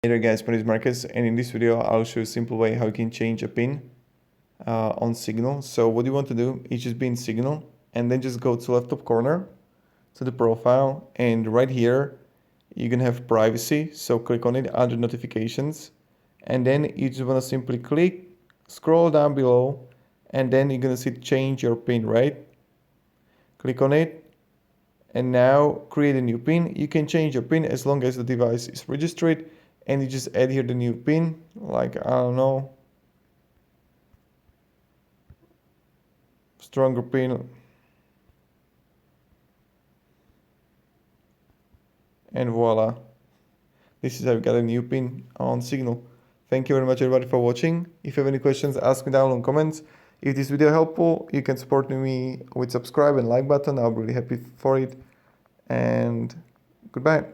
Hey there guys, my name is Marcus, and in this video I'll show you a simple way how you can change a pin on Signal. So what you want to do is just be in Signal and then just go to left top corner to the profile, and right here you can have privacy, so click on it under notifications, and then you just want to simply click, scroll down below, and then you're going to see change your pin, right? Click on it, and now create a new pin. You can change your pin as long as the device is registered, and you just add here the new pin, like, I don't know, stronger pin, and voila, this is how you got a new pin on Signal. Thank you very much everybody for watching. If you have any questions, ask me down in comments. If this video helpful, you can support me with subscribe and like button. I'll be really happy for it, and goodbye.